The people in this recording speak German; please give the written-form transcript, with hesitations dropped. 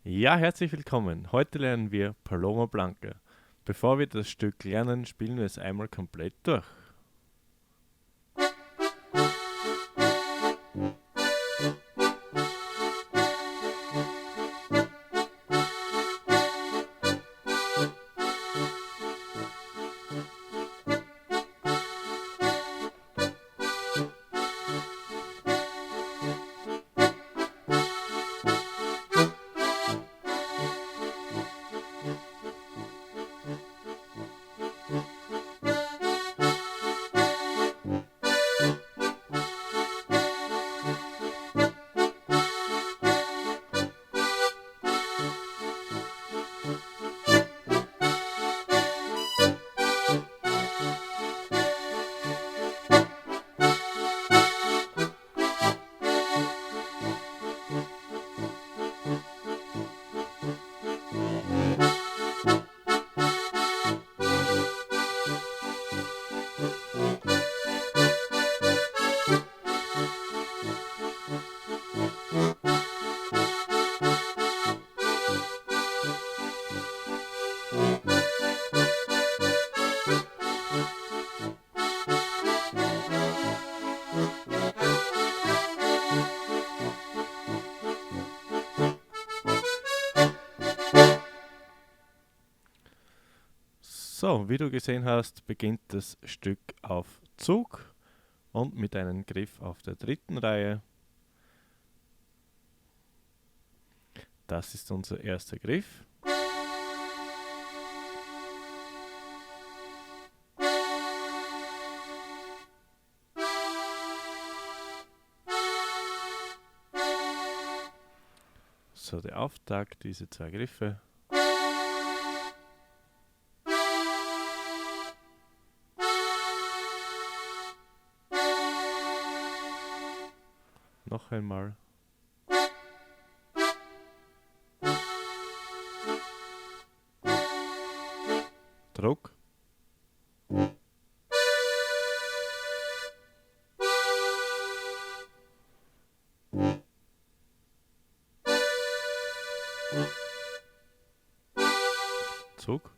Ja, herzlich willkommen. Heute lernen wir Paloma Blanca. Bevor wir das Stück lernen, spielen wir es einmal komplett durch. So, wie du gesehen hast, beginnt das Stück auf Zug und mit einem Griff auf der dritten Reihe. Das ist unser erster Griff. So, der Auftakt, diese zwei Griffe. Noch einmal. Druck. Zug.